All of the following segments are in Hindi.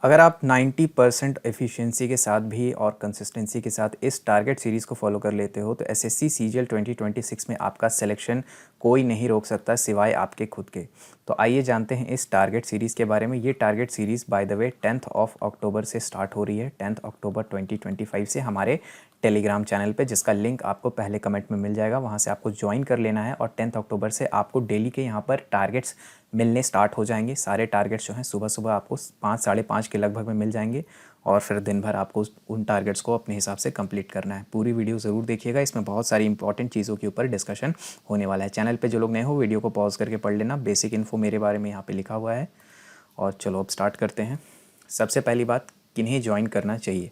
अगर आप 90% एफिशिएंसी के साथ भी और कंसिस्टेंसी के साथ इस टारगेट सीरीज़ को फॉलो कर लेते हो तो एसएससी सीजीएल 2026 में आपका सिलेक्शन कोई नहीं रोक सकता सिवाय आपके खुद के। तो आइए जानते हैं इस टारगेट सीरीज़ के बारे में। ये target series by the way 10th of October से स्टार्ट हो रही है, 10th अक्टूबर 2025 से हमारे टेलीग्राम चैनल पे, जिसका लिंक आपको पहले कमेंट में मिल जाएगा। वहाँ से आपको ज्वाइन कर लेना है और 10th अक्टूबर से आपको डेली के यहाँ पर टारगेट्स मिलने स्टार्ट हो जाएंगे। सारे टारगेट्स जो हैं सुबह सुबह आपको 5 साढ़े 5 के लगभग में मिल जाएंगे और फिर दिन भर आपको उन टारगेट्स को अपने हिसाब से कंप्लीट करना है। पूरी वीडियो ज़रूर देखिएगा, इसमें बहुत सारी इंपॉर्टेंट चीज़ों के ऊपर डिस्कशन होने वाला है। चैनल पे जो लोग नए हो वीडियो को पॉज करके पढ़ लेना, बेसिक इन्फो मेरे बारे में यहाँ पे लिखा हुआ है। और चलो अब स्टार्ट करते हैं। सबसे पहली बात, किन्हें ज्वाइन करना चाहिए।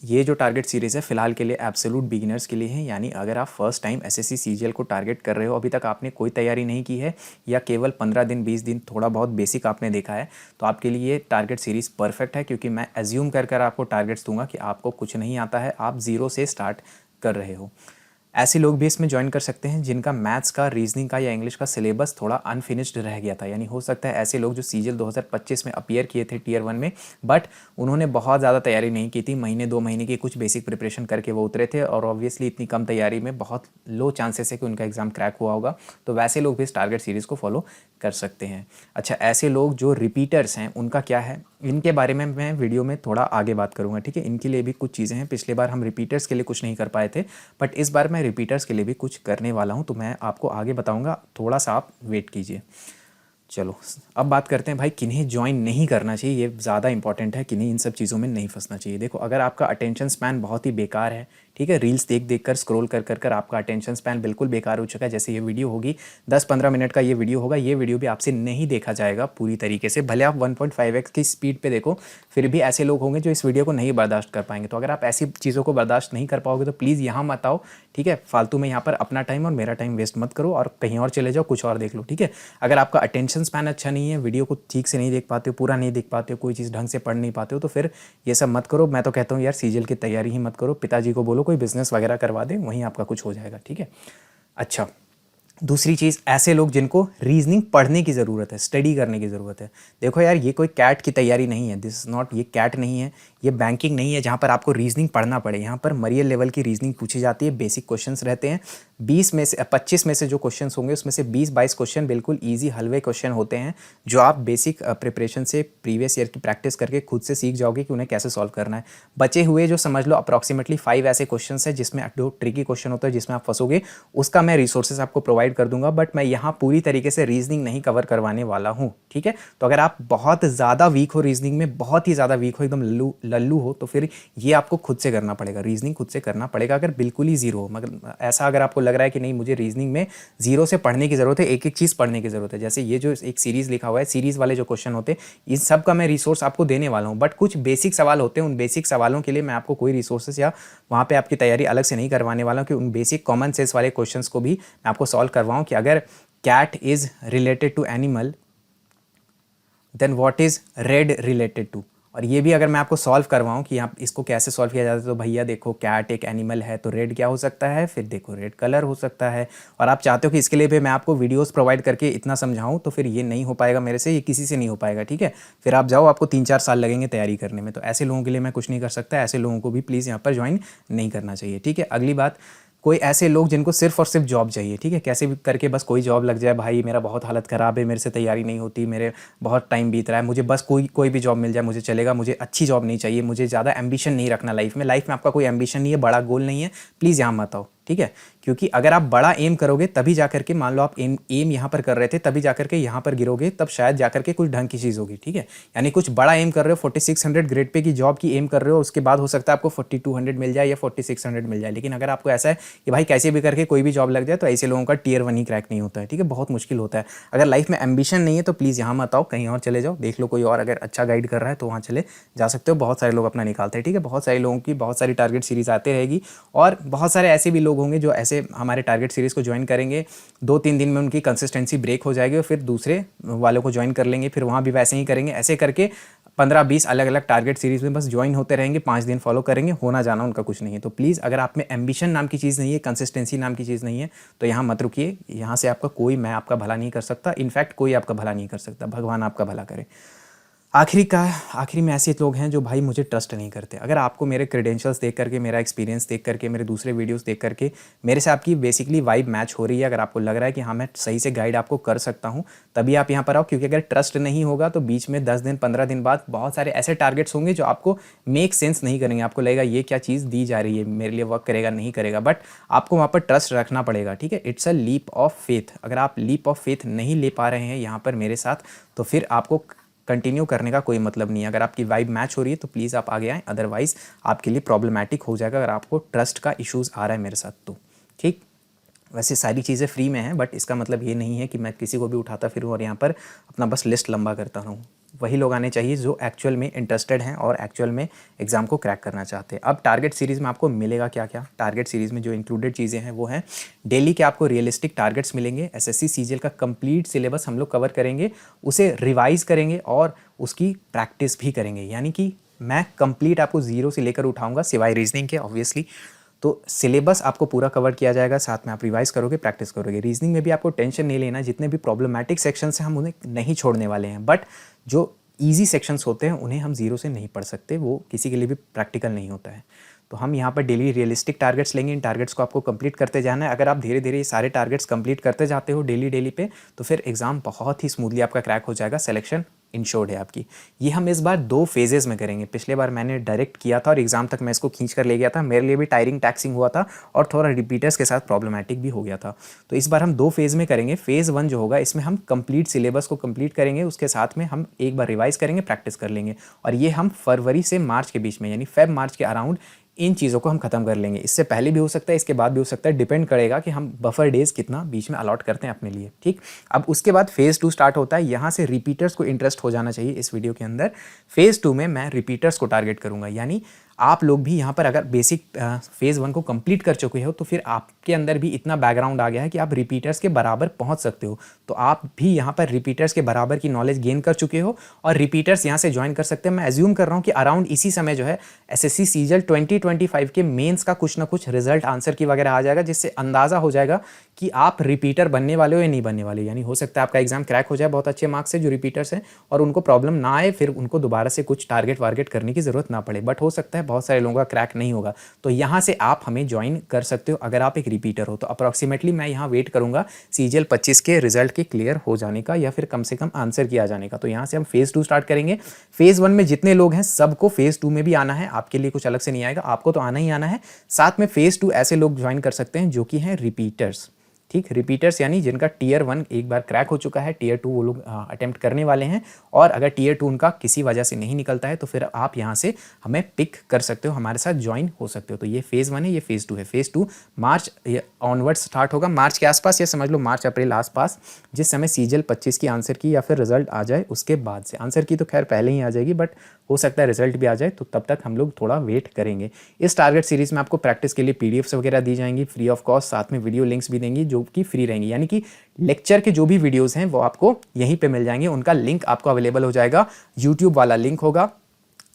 ये जो टारगेट सीरीज़ है फ़िलहाल के लिए एब्सोल्यूट बिगिनर्स के लिए है, यानी अगर आप फर्स्ट टाइम एसएससी सीजीएल को टारगेट कर रहे हो, अभी तक आपने कोई तैयारी नहीं की है या केवल 15 दिन 20 दिन थोड़ा बहुत बेसिक आपने देखा है, तो आपके लिए ये टारगेट सीरीज़ परफेक्ट है। क्योंकि मैं एज्यूम कर आपको टारगेट्स दूंगा कि आपको कुछ नहीं आता है, आप ज़ीरो से स्टार्ट कर रहे हो। ऐसे लोग भी इसमें ज्वाइन कर सकते हैं जिनका मैथ्स का, रीजनिंग का या इंग्लिश का सिलेबस थोड़ा अनफिनिश्ड रह गया था। यानी हो सकता है ऐसे लोग जो सीजीएल 2025 में अपीयर किए थे टीयर 1 में, बट उन्होंने बहुत ज़्यादा तैयारी नहीं की थी, महीने 2 महीने की कुछ बेसिक प्रिपरेशन करके वो उतरे थे और ऑब्वियसली इतनी कम तैयारी में बहुत लो चांसेस है कि उनका एग्जाम क्रैक हुआ होगा। तो वैसे लोग भी इस टारगेट सीरीज़ को फॉलो कर सकते हैं। अच्छा, ऐसे लोग जो रिपीटर्स हैं उनका क्या है, इनके बारे में मैं वीडियो में थोड़ा आगे बात करूंगा, ठीक है। इनके लिए भी कुछ चीज़ें हैं। पिछले बार हम रिपीटर्स के लिए कुछ नहीं कर पाए थे, बट इस बार मैं रिपीटर्स के लिए भी कुछ करने वाला हूं, तो मैं आपको आगे बताऊंगा, थोड़ा सा आप वेट कीजिए। चलो अब बात करते हैं भाई किन्हें ज्वाइन नहीं करना चाहिए। ये ज़्यादा इंपॉर्टेंट है, किन्हें इन सब चीज़ों में नहीं फंसना चाहिए। देखो, अगर आपका अटेंशन स्पैन बहुत ही बेकार है, ठीक है, रील्स देख देख कर स्क्रॉल कर आपका अटेंशन स्पैन बिल्कुल बेकार हो चुका है। जैसे ये वीडियो होगी 10-15 मिनट का ये वीडियो होगा, ये वीडियो भी आपसे नहीं देखा जाएगा पूरी तरीके से, भले आप 1.5x की स्पीड पे देखो, फिर भी ऐसे लोग होंगे जो इस वीडियो को नहीं बर्दाश्त कर पाएंगे। तो अगर आप ऐसी चीज़ों को बर्दाश्त नहीं कर पाओगे तो प्लीज़ यहाँ मत आओ, ठीक है। फालतू में यहाँ पर अपना टाइम और मेरा टाइम वेस्ट मत करो और कहीं और चले जाओ, कुछ और देख लो, ठीक है। अगर आपका अटेंशन स्पैन अच्छा नहीं है, वीडियो को ठीक से नहीं देख पाते हो, पूरा नहीं देख पाते हो, कोई चीज़ ढंग से पढ़ नहीं पाते हो, तो फिर ये सब मत करो। मैं तो कहता हूँ यार सीजीएल की तैयारी ही मत करो, पिताजी को बोलो कोई बिजनेस वगैरह करवा दे, वहीं आपका कुछ हो जाएगा, ठीक है। अच्छा, दूसरी चीज़, ऐसे लोग जिनको रीजनिंग पढ़ने की ज़रूरत है, स्टडी करने की ज़रूरत है। देखो यार, ये कोई कैट की तैयारी नहीं है, दिस इज़ नॉट, ये कैट नहीं है, ये बैंकिंग नहीं है जहाँ पर आपको रीजनिंग पढ़ना पड़े। यहाँ पर मरियल लेवल की रीजनिंग पूछी जाती है, बेसिक क्वेश्चंस रहते हैं। 25 में से जो क्वेश्चंस होंगे उसमें से 20-22 क्वेश्चन बिल्कुल ईजी हलवे क्वेश्चन होते हैं, जो आप बेसिक प्रिपरेशन से प्रीवियस ईयर की प्रैक्टिस करके खुद से सीख जाओगे कि उन्हें कैसे सॉल्व करना है। बचे हुए जो समझ लो अप्रॉक्सीमेटली 5 ऐसे क्वेश्चन है जिसमें जो ट्रिकी क्वेश्चन होता है, जिसमें आप फंसोगे, उसका मैं रिसोर्सेज आपको प्रोवाइड कर दूंगा, बट मैं यहाँ पूरी तरीके से रीजनिंग नहीं कवर करवाने वाला हूँ, ठीक है। तो अगर आप बहुत ज़्यादा वीक हो रीजनिंग में, बहुत ही ज़्यादा वीक हो, एकदम लल्लू हो, तो फिर ये आपको खुद से करना पड़ेगा, रीजनिंग खुद से करना पड़ेगा। अगर बिल्कुल ही जीरो हो, मगर ऐसा अगर आपको लग रहा है कि नहीं मुझे रीजनिंग में जीरो से पढ़ने की ज़रूरत है, एक एक चीज़ पढ़ने की ज़रूरत है, जैसे ये जो एक सीरीज़ लिखा हुआ है, सीरीज़ वाले जो क्वेश्चन होते हैं, इन सब का मैं रिसोर्स आपको देने वाला हूँ। बट कुछ बेसिक सवाल होते हैं, उन बेसिक सवालों के लिए मैं आपको कोई रिसोर्सेज या वहाँ पे आपकी तैयारी अलग से नहीं करवाने वाला हूँ, कि उन बेसिक कॉमन सेंस वाले क्वेश्चंस को भी मैं आपको सॉल्व करवाऊँ कि अगर cat is related to animal then what is red related to. और ये भी अगर मैं आपको सॉल्व करवाऊँ कि आप इसको कैसे सॉल्व किया जाता है, तो भैया देखो, कैट एक एनिमल है तो रेड क्या हो सकता है, फिर देखो रेड कलर हो सकता है। और आप चाहते हो कि इसके लिए भी मैं आपको वीडियोस प्रोवाइड करके इतना समझाऊं, तो फिर ये नहीं हो पाएगा मेरे से, ये किसी से नहीं हो पाएगा, ठीक है। फिर आप जाओ, आपको 3-4 साल लगेंगे तैयारी करने में। तो ऐसे लोगों के लिए मैं कुछ नहीं कर सकता, ऐसे लोगों को भी प्लीज़ यहाँ पर ज्वाइन नहीं करना चाहिए, ठीक है। अगली बात, कोई ऐसे लोग जिनको सिर्फ और सिर्फ जॉब चाहिए, ठीक है, कैसे भी करके बस कोई जॉब लग जाए, भाई मेरा बहुत हालत ख़राब है, मेरे से तैयारी नहीं होती, मेरे बहुत टाइम बीत रहा है, मुझे बस कोई भी जॉब मिल जाए मुझे चलेगा, मुझे अच्छी जॉब नहीं चाहिए, मुझे ज़्यादा एम्बिशन नहीं रखना लाइफ में आपका कोई एम्बिशन नहीं है, बड़ा गोल नहीं है, प्लीज़ यहाँ मत आओ, ठीक है। क्योंकि अगर आप बड़ा एम करोगे तभी जाकर के, मान लो आप एम यहाँ पर कर रहे थे, तभी जाकर के यहाँ पर गिरोगे, तब शायद जाकर के कुछ ढंग की चीज़ होगी, ठीक है। यानी कुछ बड़ा एम कर रहे हो, 4600 ग्रेड पे की जॉब की एम कर रहे हो, उसके बाद हो सकता है आपको 4200 मिल जाए या 4600 मिल जाए। लेकिन अगर आपको ऐसा है कि भाई कैसे भी करके कोई भी जॉब लग जाए, तो ऐसे लोगों का टीयर 1 ही क्रैक नहीं होता है, ठीक है, बहुत मुश्किल होता है। अगर लाइफ में एम्बिशन नहीं है तो प्लीज़ यहाँ मत आओ, कहीं और चले जाओ, देख लो कोई और अगर अच्छा गाइड कर रहा है तो वहाँ चले जा सकते हो। बहुत सारे लोग अपना निकालते हैं, ठीक है। बहुत सारे लोगों की बहुत सारी टारगेट सीरीज आते रहेगी, और बहुत सारे ऐसे भी लोग होंगे जो ऐसे हमारे टारगेट सीरीज़ को ज्वाइन करेंगे, 2-3 दिन में उनकी कंसिस्टेंसी ब्रेक हो जाएगी और फिर दूसरे वालों को ज्वाइन कर लेंगे, फिर वहाँ भी वैसे ही करेंगे। ऐसे करके 15-20 अलग अलग टारगेट सीरीज़ में बस ज्वाइन होते रहेंगे, 5 दिन फॉलो करेंगे, होना जाना उनका कुछ नहीं है। तो प्लीज़ अगर आप में एम्बिशन नाम की चीज़ नहीं है, कंसिस्टेंसी नाम की चीज़ नहीं है, तो यहाँ मत रुकिए। यहाँ से आपका कोई, मैं आपका भला नहीं कर सकता, इनफैक्ट कोई आपका भला नहीं कर सकता, भगवान आपका भला करे। आखिरी में ऐसे लोग हैं जो भाई मुझे ट्रस्ट नहीं करते। अगर आपको मेरे क्रेडेंशियल्स देख करके, मेरा एक्सपीरियंस देख करके, मेरे दूसरे वीडियोस देख करके मेरे से आपकी बेसिकली वाइब मैच हो रही है, अगर आपको लग रहा है कि हाँ मैं सही से गाइड आपको कर सकता हूँ, तभी आप यहाँ पर आओ। क्योंकि अगर ट्रस्ट नहीं होगा तो बीच में 10 दिन 15 दिन बाद बहुत सारे ऐसे टारगेट्स होंगे जो आपको मेक सेंस नहीं करेंगे। आपको लगेगा ये क्या चीज़ दी जा रही है, मेरे लिए वर्क करेगा नहीं करेगा, बट आपको वहाँ पर ट्रस्ट रखना पड़ेगा। ठीक है, it's a leap of faith. अगर आप लीप ऑफ फेथ नहीं ले पा रहे हैं यहाँ पर मेरे साथ, तो फिर आपको कंटिन्यू करने का कोई मतलब नहीं है। अगर आपकी वाइब मैच हो रही है तो प्लीज़ आप आगे आएँ, अदरवाइज़ आपके लिए प्रॉब्लमेटिक हो जाएगा अगर आपको ट्रस्ट का इश्यूज़ आ रहा है मेरे साथ तो। ठीक, वैसे सारी चीज़ें फ्री में हैं, बट इसका मतलब ये नहीं है कि मैं किसी को भी उठाता फिरूँ और यहाँ पर अपना बस लिस्ट लंबा करता रहूँ। वही लोग आने चाहिए जो एक्चुअल में इंटरेस्टेड हैं और एक्चुअल में एग्ज़ाम को क्रैक करना चाहते हैं। अब टारगेट सीरीज़ में आपको मिलेगा क्या क्या? टारगेट सीरीज़ में जो इंक्लूडेड चीज़ें हैं वो हैं डेली के आपको रियलिस्टिक टारगेट्स मिलेंगे। एसएससी सीजीएल का कंप्लीट सिलेबस हम लोग कवर करेंगे, उसे रिवाइज़ करेंगे और उसकी प्रैक्टिस भी करेंगे। यानी कि मैं कंप्लीट आपको ज़ीरो से लेकर उठाऊँगा, सिवाय रीजनिंग के ऑब्वियसली। तो सिलेबस आपको पूरा कवर किया जाएगा, साथ में आप रिवाइज करोगे, प्रैक्टिस करोगे। रीजनिंग में भी आपको टेंशन नहीं लेना, जितने भी प्रॉब्लमैटिक सेक्शंस हैं हम उन्हें नहीं छोड़ने वाले हैं, बट जो ईजी सेक्शंस होते हैं उन्हें हम जीरो से नहीं पढ़ सकते, वो किसी के लिए भी प्रैक्टिकल नहीं होता है। तो हम यहाँ पर डेली रियलिस्टिक टारगेट्स लेंगे, इन टारगेट्स को आपको कंप्लीट करते जाना है। अगर आप धीरे धीरे ये सारे टारगेट्स कंप्लीट करते जाते हो डेली पे, तो फिर एग्ज़ाम बहुत ही स्मूथली आपका क्रैक हो जाएगा, सिलेक्शन इंश्योर्ड है आपकी। ये हम इस बार 2 फेजेज़ में करेंगे। पिछले बार मैंने डायरेक्ट किया था और एग्ज़ाम तक मैं इसको खींच कर ले गया था, मेरे लिए भी टायरिंग टैक्सिंग हुआ था और थोड़ा रिपीटर्स के साथ प्रॉब्लमैटिक भी हो गया था। तो इस बार हम 2 फेज़ में करेंगे। फेज़ 1 जो होगा इसमें हम कंप्लीट सिलेबस को कंप्लीट करेंगे, उसके साथ में हम एक बार रिवाइज करेंगे, प्रैक्टिस कर लेंगे, और ये हम फरवरी से मार्च के बीच में, यानी फेब मार्च के अराउंड इन चीज़ों को हम खत्म कर लेंगे। इससे पहले भी हो सकता है, इसके बाद भी हो सकता है, डिपेंड करेगा कि हम बफर डेज कितना बीच में अलॉट करते हैं अपने लिए। ठीक, अब उसके बाद फेज़ 2 स्टार्ट होता है। यहाँ से रिपीटर्स को इंटरेस्ट हो जाना चाहिए इस वीडियो के अंदर। फेज़ 2 में मैं रिपीटर्स को टारगेट करूँगा, यानी आप लोग भी यहाँ पर अगर बेसिक फेज़ 1 को कंप्लीट कर चुके हो तो फिर आपके अंदर भी इतना बैकग्राउंड आ गया है कि आप रिपीटर्स के बराबर पहुँच सकते हो। तो आप भी यहाँ पर रिपीटर्स के बराबर की नॉलेज गेन कर चुके हो और रिपीटर्स यहाँ से ज्वाइन कर सकते हैं। मैं एज्यूम कर रहा हूँ कि अराउंड इसी समय जो है एसएससी सीजीएल 2025 के मेंस का कुछ ना कुछ रिजल्ट आंसर की वगैरह आ जाएगा, जिससे अंदाज़ा हो जाएगा कि आप रिपीटर बनने वाले हो या नहीं बनने वाले। यानी हो सकता है आपका एग्जाम क्रैक हो जाए बहुत अच्छे मार्क्स से जो रिपीटर्स हैं, और उनको प्रॉब्लम ना आए, फिर उनको दोबारा से कुछ टारगेट वारगेट करने की ज़रूरत ना पड़े। बट हो सकता है बहुत सारे लोगों का क्रैक नहीं होगा, तो यहाँ से आप हमें ज्वाइन कर सकते हो अगर आप एक रिपीटर हो। तो अप्रॉक्सीमेटली मैं यहाँ वेट करूँगा सीजीएल 25 के रिजल्ट के क्लियर हो जाने का, या फिर कम से कम आंसर किया जाने का। तो यहाँ से हम फेज़ 2 स्टार्ट करेंगे। फेज़ 1 में जितने लोग हैं सबको फेज़ 2 में भी आना है, आपके लिए कुछ अलग से नहीं आएगा, आपको तो आना ही आना है। साथ में फेज़ 2 ऐसे लोग ज्वाइन कर सकते हैं जो कि हैं रिपीटर्स। ठीक, रिपीटर्स यानी जिनका टीयर 1 एक बार क्रैक हो चुका है, टीयर 2 वो लोग अटेम्प्ट करने वाले हैं, और अगर टीयर 2 उनका किसी वजह से नहीं निकलता है तो फिर आप यहाँ से हमें पिक कर सकते हो, हमारे साथ ज्वाइन हो सकते हो। तो ये फेज़ 1 है, ये फेज़ 2 है। फेज़ 2 मार्च ऑनवर्ड स्टार्ट होगा, मार्च के आसपास, या समझ लो मार्च अप्रैल आसपास, जिस समय सीजीएल 25 की आंसर की या फिर रिजल्ट आ जाए उसके बाद से। आंसर की तो खैर पहले ही आ जाएगी, बट हो सकता है रिजल्ट भी आ जाए, तो तब तक हम लोग थोड़ा वेट करेंगे। इस टारगेट सीरीज़ में आपको प्रैक्टिस के लिए पीडीएफ्स वगैरह दी जाएंगी फ्री ऑफ कॉस्ट, साथ में वीडियो लिंक्स भी देंगी जो कि फ्री रहेंगी। यानी कि लेक्चर के जो भी वीडियोस हैं वो आपको यहीं पे मिल जाएंगे, उनका लिंक आपको अवेलेबल हो जाएगा, यूट्यूब वाला लिंक होगा।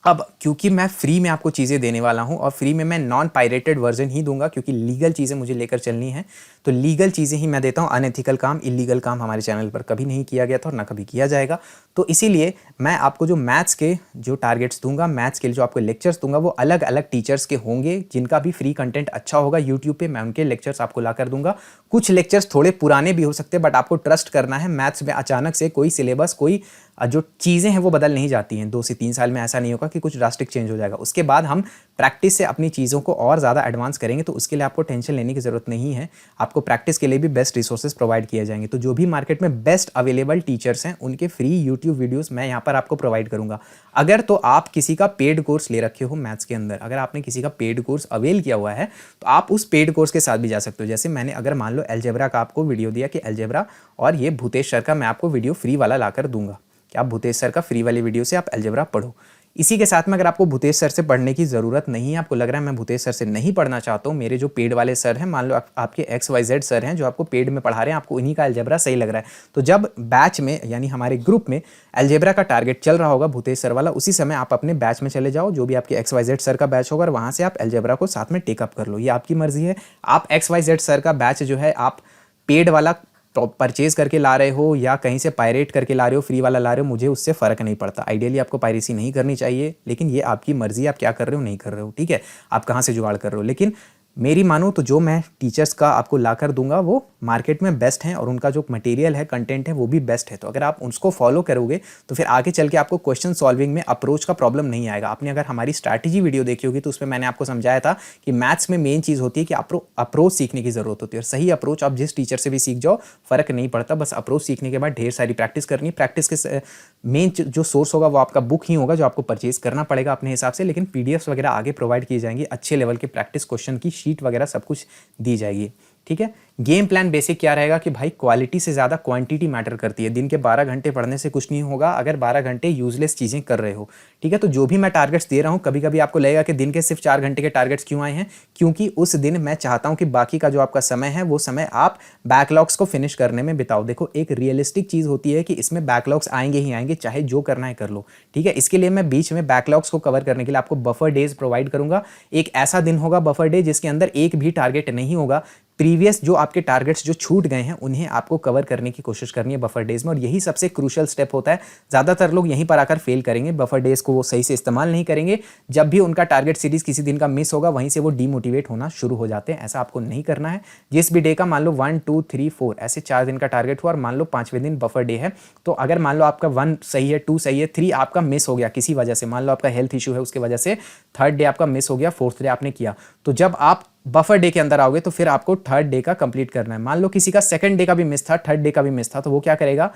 अब क्योंकि मैं फ्री में आपको चीज़ें देने वाला हूं, और फ्री में मैं नॉन पायरेटेड वर्जन ही दूंगा, क्योंकि लीगल चीज़ें मुझे लेकर चलनी है, तो लीगल चीज़ें ही मैं देता हूं। अनएथिकल काम, इलीगल काम हमारे चैनल पर कभी नहीं किया गया था और ना कभी किया जाएगा। तो इसीलिए मैं आपको जो मैथ्स के जो टारगेट्स दूंगा, मैथ्स के लिए जो आपको लेक्चर्स दूंगा, वो अलग अलग टीचर्स के होंगे जिनका भी फ्री कंटेंट अच्छा होगा यूट्यूब पे। मैं उनके लेक्चर्स आपको ला कर दूंगा। कुछ लेक्चर्स थोड़े पुराने भी हो सकते हैं, बट आपको ट्रस्ट करना है। मैथ्स में अचानक से कोई सिलेबस, कोई जो चीज़ें हैं वो बदल नहीं जाती हैं। 2 से 3 साल में ऐसा नहीं होगा कि कुछ ड्रास्टिक चेंज हो जाएगा। उसके बाद हम प्रैक्टिस से अपनी चीज़ों को और ज़्यादा एडवांस करेंगे, तो उसके लिए आपको टेंशन लेने की ज़रूरत नहीं है। आपको प्रैक्टिस के लिए भी बेस्ट रिसोर्सेज प्रोवाइड किए जाएंगे। तो जो भी मार्केट में बेस्ट अवेलेबल टीचर्स हैं उनके फ्री यूट्यूब वीडियोस मैं यहाँ पर आपको प्रोवाइड करूँगा। अगर तो आप किसी का पेड कोर्स ले रखे हो मैथ्स के अंदर, अगर आपने किसी का पेड कोर्स अवेल किया हुआ है, तो आप उस पेड कोर्स के साथ भी जा सकते हो। जैसे मैंने अगर मान लो अलजेब्रा का आपको वीडियो दिया कि अलजेब्रा, और ये भूतेश सर का मैं आपको वीडियो फ्री वाला ला कर दूंगा कि आप भूतेश सर का फ्री वाली वीडियो से आप अलजेब्रा पढ़ो। इसी के साथ में अगर आपको भूतेश सर से पढ़ने की ज़रूरत नहीं है, आपको लग रहा है मैं भूतेश सर से नहीं पढ़ना चाहता हूँ, मेरे जो पेड वाले सर हैं, मान लो आपके XYZ सर हैं जो आपको पेड में पढ़ा रहे हैं, आपको इन्हीं का अलजेब्रा सही लग रहा है, तो जब बैच में यानी हमारे ग्रुप में अलजेब्रा का टारगेट चल रहा होगा भूतेश सर वाला, उसी समय आप अपने बैच में चले जाओ, जो भी आपके XYZ सर का बैच होगा, और वहाँ से आप अलजेब्रा को साथ में टेकअप कर लो। ये आपकी मर्जी है। आप XYZ सर का बैच जो है आप पेड वाला परचेज करके ला रहे हो या कहीं से पायरेट करके ला रहे हो, फ्री वाला ला रहे हो, मुझे उससे फ़र्क नहीं पड़ता। आइडियली आपको पायरेसी नहीं करनी चाहिए, लेकिन ये आपकी मर्ज़ी, आप क्या कर रहे हो नहीं कर रहे हो, ठीक है, आप कहाँ से जुगाड़ कर रहे हो। लेकिन मेरी मानो तो जो मैं टीचर्स का आपको ला कर दूंगा वो मार्केट में बेस्ट हैं और उनका जो मटेरियल है, कंटेंट है, वो भी बेस्ट है। तो अगर आप उसको फॉलो करोगे तो फिर आगे चल के आपको क्वेश्चन सॉल्विंग में अप्रोच का प्रॉब्लम नहीं आएगा। आपने अगर हमारी स्ट्रैटेजी वीडियो देखी होगी तो उसमें मैंने आपको समझाया था कि मैथ्स में मेन चीज़ होती है कि अप्रोच सीखने की ज़रूरत होती है, और सही अप्रोच आप जिस टीचर से भी सीख जाओ फ़र्क नहीं पड़ता। बस अप्रोच सीखने के बाद ढेर सारी प्रैक्टिस करनी है। प्रैक्टिस के मेन जो सोर्स होगा वो आपका बुक ही होगा, जो आपको परचेज करना पड़ेगा अपने हिसाब से, लेकिन पीडीएफ्स वगैरह आगे प्रोवाइड की जाएंगी, अच्छे लेवल के प्रैक्टिस क्वेश्चन की शीट वगैरह सब कुछ दी जाएगी, ठीक है। गेम प्लान बेसिक क्या रहेगा कि भाई क्वालिटी से ज़्यादा क्वांटिटी मैटर करती है। दिन के 12 घंटे पढ़ने से कुछ नहीं होगा अगर 12 घंटे यूजलेस चीज़ें कर रहे हो, ठीक है। तो जो भी मैं टारगेट्स दे रहा हूँ, कभी कभी आपको लगेगा कि दिन के सिर्फ 4 घंटे के टारगेट्स क्यों आए हैं, क्योंकि उस दिन मैं चाहता हूँ कि बाकी का जो आपका समय है वो समय आप बैकलॉग्स को फिनिश करने में बिताओ। देखो एक रियलिस्टिक चीज़ होती है कि इसमें बैकलॉग्स आएंगे ही आएंगे, चाहे जो करना है कर लो, ठीक है। इसके लिए मैं बीच में बैकलॉग्स को कवर करने के लिए आपको बफर डेज प्रोवाइड करूंगा। एक ऐसा दिन होगा बफर डे जिसके अंदर एक भी टारगेट नहीं होगा, प्रीवियस जो आपके टारगेट्स जो छूट गए हैं उन्हें आपको कवर करने की कोशिश करनी है बफर डेज में, और यही सबसे क्रूशियल स्टेप होता है। ज़्यादातर लोग यहीं पर आकर फेल करेंगे, बफर डेज को वो सही से इस्तेमाल नहीं करेंगे। जब भी उनका टारगेट सीरीज किसी दिन का मिस होगा वहीं से वो डीमोटिवेट होना शुरू हो जाते हैं। ऐसा आपको नहीं करना है। जिस भी डे का मान लो 1 2 3 4 ऐसे 4 दिन का टारगेट हुआ और मान लो 5वें दिन बफर डे है, तो अगर मान लो आपका 1 सही है, 2 सही है, 3 आपका मिस हो गया किसी वजह से, मान लो आपका हेल्थ इशू है उसकी वजह से 3rd डे आपका मिस हो गया, 4th डे आपने किया, तो जब आप बफर डे के अंदर आओगे तो फिर आपको 3rd डे का कंप्लीट करना है। मान लो किसी का 2nd डे का भी मिस था, 3rd डे का भी मिस था, तो वो क्या करेगा,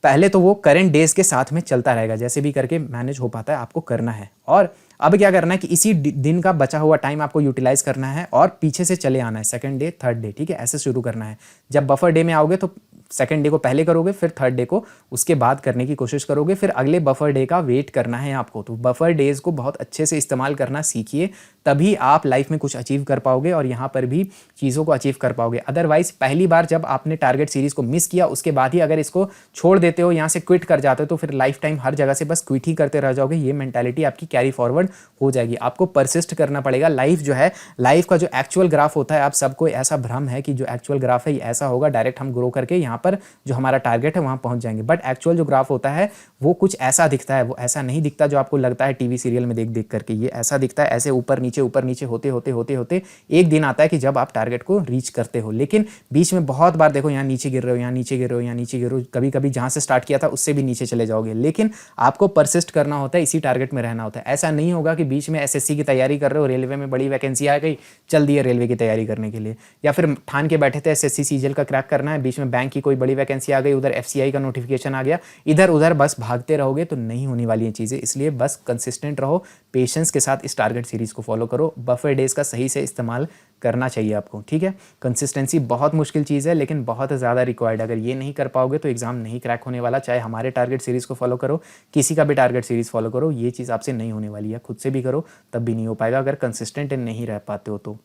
पहले तो वो करंट डेज के साथ में चलता रहेगा, जैसे भी करके मैनेज हो पाता है आपको करना है। और अब क्या करना है कि इसी दिन का बचा हुआ टाइम आपको यूटिलाइज करना है और पीछे से चले आना है, 2nd डे 3rd डे, ठीक है, ऐसे शुरू करना है। जब बफर डे में आओगे तो 2nd डे को पहले करोगे, फिर 3rd डे को उसके बाद करने की कोशिश करोगे, फिर अगले बफर डे का वेट करना है आपको। तो बफर डेज को बहुत अच्छे से इस्तेमाल करना सीखिए, तभी आप लाइफ में कुछ अचीव कर पाओगे और यहाँ पर भी चीज़ों को अचीव कर पाओगे। अदरवाइज पहली बार जब आपने टारगेट सीरीज को मिस किया उसके बाद ही अगर इसको छोड़ देते हो, यहाँ से क्विट कर जाते हो, तो फिर लाइफ टाइम हर जगह से बस क्विट ही करते रह जाओगे। ये मेंटालिटी आपकी कैरी फॉरवर्ड हो जाएगी। आपको परसिस्ट करना पड़ेगा। लाइफ जो है, लाइफ का जो एक्चुअल ग्राफ होता है, आप सबको ऐसा भ्रम है कि जो एक्चुअल ग्राफ है ये ऐसा होगा, डायरेक्ट हम ग्रो करके यहाँ पर जो हमारा टारगेट है वहाँ पहुँच जाएंगे। बट एक्चुअल जो ग्राफ होता है वो कुछ ऐसा दिखता है, वो ऐसा नहीं दिखता जो आपको लगता है टीवी सीरियल में देख देख करके। ये ऐसा दिखता है, ऐसे ऊपर नीचे होते होते एक दिन आता है कि जब आप टारगेट को रीच करते हो। लेकिन बीच में बहुत बार देखो यहाँ नीचे गिर रहे हो, यहाँ नीचे गिर रहे हो, यहाँ नीचे गिर रहे हो, कभी कभी जहाँ से स्टार्ट किया था उससे भी नीचे चले जाओगे। लेकिन आपको परसिस्ट करना होता है, इसी टारगेट में रहना होता है। ऐसा नहीं होगा कि बीच में एसएससी की तैयारी कर रहे हो, रेलवे में बड़ी वैकेंसी आ गई, चल दिए रेलवे की तैयारी करने के लिए, या फिर ठान के बैठे थे एसएससी सीजीएल का क्रैक करना है, बीच में बैंक की कोई बड़ी वैकेंसी आ गई, उधर एफसीआई का नोटिफिकेशन आ गया, इधर उधर बस भागते रहोगे तो नहीं होने वाली है चीज़ें। इसलिए बस कंसिस्टेंट रहो, पेशेंस के साथ इस टारगेट सीरीज को फॉलो करो। बफर डेज का सही से इस्तेमाल करना चाहिए आपको, ठीक है। कंसिस्टेंसी बहुत मुश्किल चीज़ है लेकिन बहुत ज़्यादा रिक्वायर्ड है। अगर ये नहीं कर पाओगे तो एग्जाम नहीं क्रैक होने वाला। चाहे हमारे टारगेट सीरीज़ को फॉलो करो, किसी का भी टारगेट सीरीज़ फॉलो करो, ये चीज़ आपसे नहीं होने वाली है। खुद से भी करो तब भी नहीं हो पाएगा अगर कंसिस्टेंट नहीं रह पाते हो तो।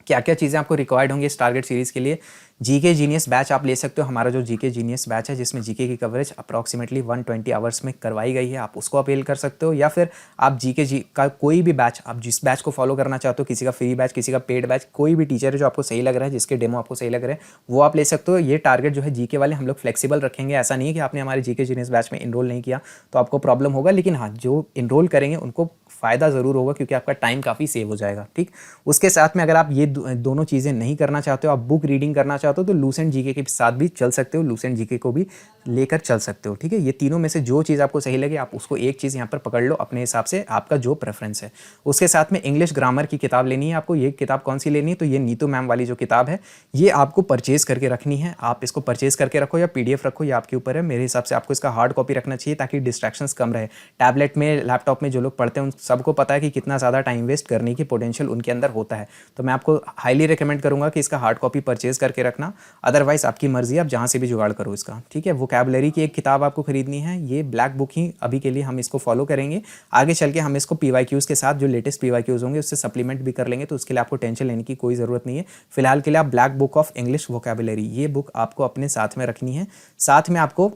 क्या क्या चीज़ें आपको रिक्वायर्ड होंगी इस टारगेट सीरीज़ के लिए? जीके जीनियस बैच आप ले सकते हो। हमारा जो जीके जीनियस बैच है जिसमें जीके की कवरेज अप्रॉक्सीमेटली 120 आवर्स में करवाई गई है, आप उसको अवेल कर सकते हो। या फिर आप जीके का कोई भी बैच, आप जिस बैच को फॉलो करना चाहते हो, किसी का फ्री बैच, किसी का पेड बैच, कोई भी टीचर है जो आपको सही लग रहा है, जिसके डेमो आपको सही लग रहे हैं, वो आप ले सकते हो। ये टारगेट जो है जीके वाले हम लोग फ्लेक्सिबल रखेंगे। ऐसा नहीं है कि आपने हमारे जीके जीनियस बैच में इनरोल नहीं किया तो आपको प्रॉब्लम होगा, लेकिन हाँ, जो इनरोल करेंगे उनको फ़ायदा ज़रूर होगा क्योंकि आपका टाइम काफ़ी सेव हो जाएगा, ठीक। उसके साथ में अगर आप ये दोनों चीज़ें नहीं करना चाहते हो, आप बुक रीडिंग करना चाहते हो, तो लूसेंट जीके के साथ भी चल सकते हो, लूसेंट जीके को भी लेकर चल सकते हो, ठीक है। ये तीनों में से जो चीज़ आपको सही लगे आप उसको एक चीज़ यहाँ पर पकड़ लो अपने हिसाब से, आपका जो प्रेफरेंस है। उसके साथ में इंग्लिश ग्रामर की किताब लेनी है आपको। ये किताब कौन सी लेनी है? तो ये नीतू मैम वाली जो किताब है ये आपको परचेज़ करके रखनी है। आप इसको परचेज़ करके रखो या पीडीएफ रखो, ये आपके ऊपर है। मेरे हिसाब से आपको इसका हार्ड कॉपी रखना चाहिए ताकि डिस्ट्रैक्शंस कम रहे। टैबलेट में, लैपटॉप में जो लोग पढ़ते हैं उन सबको पता है कि कितना ज़्यादा टाइम वेस्ट करने की पोटेंशियल उनके अंदर होता है। तो मैं आपको हाईली रिकमेंड करूँगा कि इसका हार्ड कॉपी परचेज़ करके रखना। अदरवाइज आपकी मर्जी, आप जहाँ से भी जुगाड़ करो इसका, ठीक है। वोकैबुलरी की एक किताब आपको खरीदनी है। ये ब्लैक बुक ही अभी के लिए हम इसको फॉलो करेंगे। आगे चल के हम इसको पीवाईक्यूज़ के साथ जो लेटेस्ट पीवाईक्यूज़ होंगे उससे सप्लीमेंट भी कर लेंगे, तो उसके लिए आपको टेंशन लेने की कोई ज़रूरत नहीं है। फिलहाल के लिए आप black book of English vocabulary, ये बुक आपको अपने साथ में रखनी है। साथ में आपको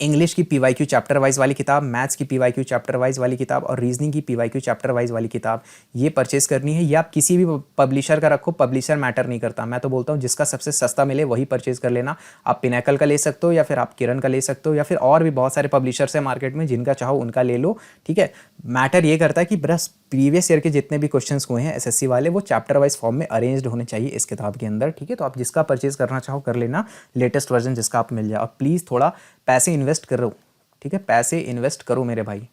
इंग्लिश की पीवाईक्यू चैप्टर वाइज वाली किताब, मैथ्स की पीवाईक्यू चैप्टर वाइज वाली किताब और रीजनिंग की पीवाईक्यू चैप्टर वाइज वाली किताब ये परचेज करनी है। ये आप किसी भी पब्लिशर का रखो, पब्लिशर मैटर नहीं करता। मैं तो बोलता हूँ जिसका सबसे सस्ता मिले वही परचेज कर लेना। आप पिनैकल का ले सकते हो या फिर आप किरण का ले सकते हो या फिर और भी बहुत सारे पब्लिशर्स हैं मार्केट में, जिनका चाहो उनका ले लो, ठीक है। मैटर ये करता है कि बस प्रीवियस ईयर के जितने भी क्वेश्चंस हुए हैं एसएससी वाले वो चैप्टर वाइज फॉर्म में अरेंज्ड होने चाहिए इस किताब के अंदर, ठीक है। तो आप जिसका परचेज करना चाहो कर लेना, लेटेस्ट वर्जन जिसका आप मिल जाए। और प्लीज़ थोड़ा पैसे इन्वेस्ट करो, ठीक है, पैसे इन्वेस्ट करो मेरे भाई।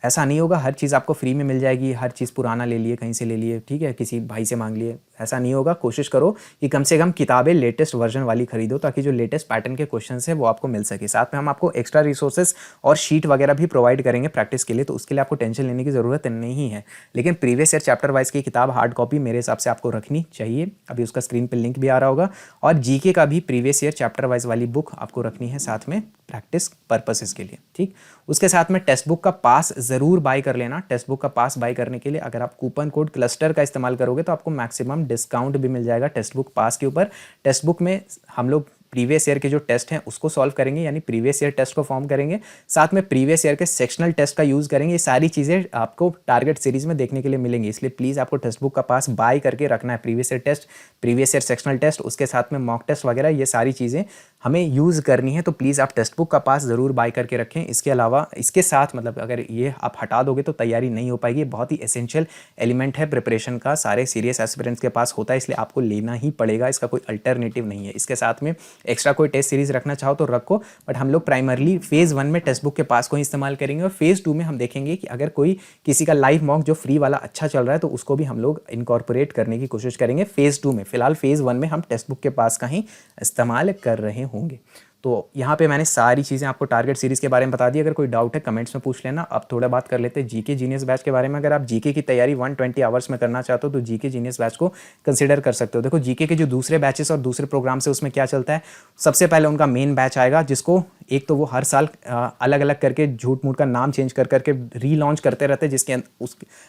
ऐसा नहीं होगा हर चीज़ आपको फ्री में मिल जाएगी, हर चीज़ पुराना ले लिए कहीं से ले लिए, ठीक है, किसी भाई से मांग लिए, ऐसा नहीं होगा। कोशिश करो कि कम से कम किताबें लेटेस्ट वर्जन वाली खरीदो ताकि जो लेटेस्ट पैटर्न के क्वेश्चंस है वो आपको मिल सके। साथ में हम आपको एक्स्ट्रा रिसोर्सेज और शीट वगैरह भी प्रोवाइड करेंगे प्रैक्टिस के लिए, तो उसके लिए आपको टेंशन लेने की ज़रूरत नहीं है। लेकिन प्रीवियस ईयर चैप्टर वाइज की किताब हार्ड कॉपी मेरे हिसाब से आपको रखनी चाहिए। अभी उसका स्क्रीन पर लिंक भी आ रहा होगा। और जीके का भी प्रीवियस ईयर चैप्टर वाइज वाली बुक आपको रखनी है साथ में प्रैक्टिस पर्पसेस के लिए, ठीक। उसके साथ में टेक्स्ट बुक का पास ज़रूर बाय कर लेना। टेक्स्ट बुक का पास बाय करने के लिए अगर आप कूपन कोड क्लस्टर का इस्तेमाल करोगे तो आपको मैक्सिमम डिस्काउंट भी मिल जाएगा टेक्स्ट बुक पास के ऊपर। टेक्स्ट बुक में हम लोग प्रीवियस ईयर के जो टेस्ट हैं उसको सॉल्व करेंगे, यानी प्रीवियस ईयर टेस्ट को फॉर्म करेंगे, साथ में प्रीवियस ईयर के सेक्शनल टेस्ट का यूज़ करेंगे। ये सारी चीज़ें आपको टारगेट सीरीज में देखने के लिए मिलेंगी, इसलिए प्लीज़ आपको टेक्स्ट बुक का पास बाय करके रखना है। Previous year test, previous year sectional test, उसके साथ में मॉक टेस्ट वगैरह, ये सारी चीज़ें हमें यूज़ करनी है। तो प्लीज़ आप टेक्स्ट बुक का पास ज़रूर बाय करके रखें। इसके अलावा इसके साथ मतलब अगर ये आप हटा दोगे तो तैयारी नहीं हो पाएगी। बहुत ही एसेंशियल एलिमेंट है प्रिपरेशन का, सारे सीरियस एस्पिरेंट्स के पास होता है, इसलिए आपको लेना ही पड़ेगा, इसका कोई अल्टरनेटिव नहीं है। इसके साथ में एक्स्ट्रा कोई टेस्ट सीरीज रखना चाहो तो रखो, बट हम लोग प्राइमरली फेज़ 1 में टेक्स्ट बुक के पास को ही इस्तेमाल करेंगे और फेज़ 2 में हम देखेंगे कि अगर कोई किसी का लाइव मॉक जो फ्री वाला अच्छा चल रहा है तो उसको भी हम लोग इनकॉर्पोरेट करने की कोशिश करेंगे फेज़ 2 में। फिलहाल फेज़ 1 में हम टेक्स्ट बुक के पास का ही इस्तेमाल कर रहे होंगे। तो यहाँ पे मैंने सारी चीज़ें आपको टारगेट सीरीज़ के बारे में बता दी। अगर कोई डाउट है कमेंट्स में पूछ लेना। अब थोड़ा बात कर लेते हैं जीके जीनियस बैच के बारे में। अगर आप जीके की तैयारी 120 आवर्स में करना चाहते हो तो जीके जीनियस बैच को कंसिडर कर सकते हो। देखो जीके के जो दूसरे बैचेस और दूसरे प्रोग्राम से उसमें क्या चलता है, सबसे पहले उनका मेन बैच आएगा जिसको एक तो वो हर साल अलग अलग करके झूठ मूठ का नाम चेंज कर करके रीलॉन्च करते रहते हैं, जिसके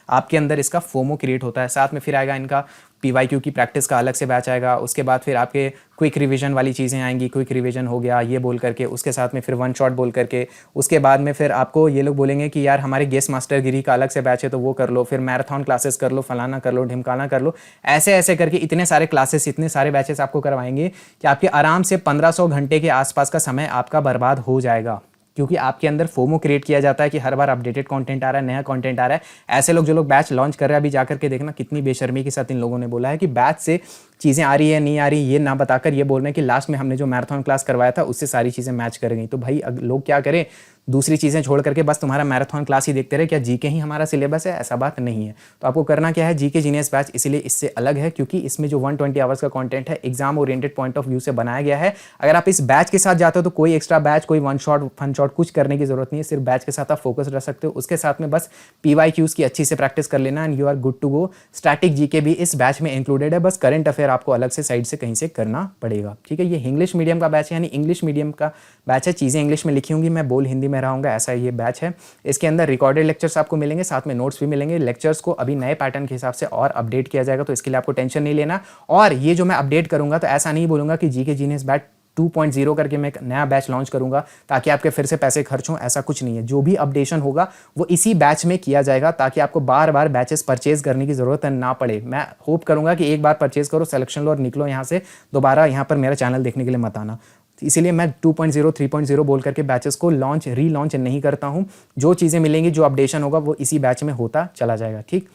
आपके अंदर इसका फोमो क्रिएट होता है। साथ में फिर आएगा इनका पीवाईक्यू की प्रैक्टिस का अलग से बैच आएगा। उसके बाद फिर आपके क्विक रिवीजन वाली चीज़ें आएंगी, क्विक रिवीजन हो गया ये बोल करके, उसके साथ में फिर वन शॉट बोल करके। उसके बाद में फिर आपको ये लोग बोलेंगे कि यार हमारे गेस्ट मास्टर गिरी का अलग से बैच है तो वो कर लो, फिर मैराथन क्लासेस कर लो, फलाना कर लो, ढिमकाना कर लो। ऐसे ऐसे करके इतने सारे क्लासेस, इतने सारे बैचेस आपको करवाएंगे कि आपके आराम से 1500 घंटे के आसपास का समय आपका बर्बाद हो जाएगा, क्योंकि आपके अंदर फोमो क्रिएट किया जाता है कि हर बार अपडेटेड कंटेंट आ रहा है, नया कंटेंट आ रहा है। ऐसे लोग जो लोग बैच लॉन्च कर रहे हैं अभी जाकर के देखना कितनी बेशर्मी के साथ इन लोगों ने बोला है कि बैच से चीज़ें आ रही है नहीं आ रही ये ना बताकर ये बोल रहे हैं कि लास्ट में हमने जो मैराथन क्लास करवाया था उससे सारी चीज़ें मैच कर गई। तो भाई लोग क्या करें, दूसरी चीज़ें छोड़ करके बस तुम्हारा मैराथन क्लास ही देखते रहे, क्या जीके ही हमारा सिलेबस है? ऐसा बात नहीं है। तो आपको करना क्या है, जीके जीनियस बैच इसीलिए इससे अलग है क्योंकि इसमें जो 120 आवर्स का कंटेंट है exam oriented point of view से बनाया गया है। अगर आप इस बैच के साथ जाते हो तो कोई एक्स्ट्रा बैच, कोई वन शॉट फन शॉट कुछ करने की जरूरत नहीं है, सिर्फ बैच के साथ आप फोकस रख सकते हो। उसके साथ में बस पीवाईक्यूज की अच्छी से प्रैक्टिस कर लेना and you are good to go. Static GK भी इस बैच में इंक्लूडेड है, बस करंट अफेयर आपको अलग से साइड से कहीं से करना पड़ेगा, ठीक है। ये इंग्लिश मीडियम का बैच है, यानी इंग्लिश मीडियम का बैच है, चीज़ें इंग्लिश में लिखी होंगी, मैं बोल हिंदी में रहूँगा, ऐसा ये बैच है। इसके अंदर रिकॉर्डेड लेक्चर्स आपको मिलेंगे, साथ में नोट्स भी मिलेंगे। लेक्चर्स को अभी नए पैटर्न के हिसाब से और अपडेट किया जाएगा, तो इसके लिए आपको टेंशन नहीं लेना। और ये जो मैं अपडेट करूंगा तो ऐसा नहीं बोलूंगा कि जीके जीनियस बैच 2.0 करके मैं एक नया बैच लॉन्च करूंगा ताकि आपके फिर से पैसे खर्च हों, ऐसा कुछ नहीं है। जो भी अपडेशन होगा वो इसी बैच में किया जाएगा ताकि आपको बार बार बैचेस परचेज करने की जरूरत ना पड़े। मैं होप करूंगा कि एक बार परचेज करो, सिलेक्शन लो और निकलो यहाँ से, दोबारा यहाँ पर मेरा चैनल देखने के लिए मत आना। इसीलिए मैं 2.0 3.0 बोल करके बैचेस को रीलॉन्च नहीं करता हूँ। जो चीज़ें मिलेंगी, जो अपडेशन होगा वो इसी बैच में होता चला जाएगा, ठीक।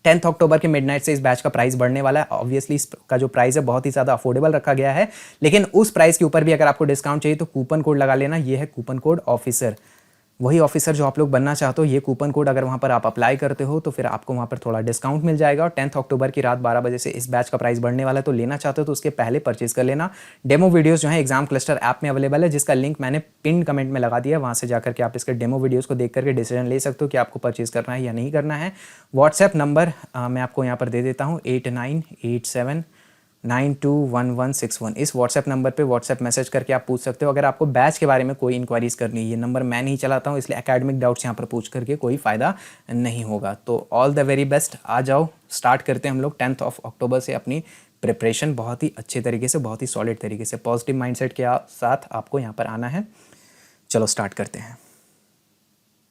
10 अक्टूबर के मिडनाइट से इस बैच का प्राइस बढ़ने वाला है। ऑब्वियसली इसका जो प्राइस है बहुत ही ज़्यादा अफोर्डेबल रखा गया है, लेकिन उस प्राइस के ऊपर भी अगर आपको डिस्काउंट चाहिए तो कूपन कोड लगा लेना। ये है कूपन कोड ऑफिसर, वही ऑफिसर जो आप लोग बनना चाहते हो। ये कूपन कोड अगर वहाँ पर आप अप्लाई करते हो तो फिर आपको वहाँ पर थोड़ा डिस्काउंट मिल जाएगा। और 10 अक्टूबर की रात 12 बजे से इस बैच का प्राइस बढ़ने वाला है, तो लेना चाहते हो तो उसके पहले परचेज कर लेना। डेमो वीडियोस जो है एग्जाम क्लस्टर ऐप में अवेलेबल है, जिसका लिंक मैंने पिन कमेंट में लगा दिया। वहाँ से जाकर के आप इसके डेमो वीडियोज़ को देख करके डिसीजन ले सकते हो कि आपको परचेज करना है या नहीं करना है। व्हाट्सएप नंबर मैं आपको यहाँ पर दे देता हूँ 8987921161। इस व्हाट्सएप नंबर पे व्हाट्सएप मैसेज करके आप पूछ सकते हो अगर आपको बैच के बारे में कोई इंक्वायरीज करनी है। ये नंबर मैं नहीं चलाता हूँ, इसलिए एकेडमिक डाउट्स यहाँ पर पूछ करके कोई फ़ायदा नहीं होगा। तो ऑल द वेरी बेस्ट, आ जाओ स्टार्ट करते हैं हम लोग 10 अक्टूबर से अपनी प्रिपरेशन बहुत ही अच्छे तरीके से, बहुत ही सॉलिड तरीके से, पॉजिटिव माइंडसेट के साथ आपको यहाँ पर आना है। चलो स्टार्ट करते हैं।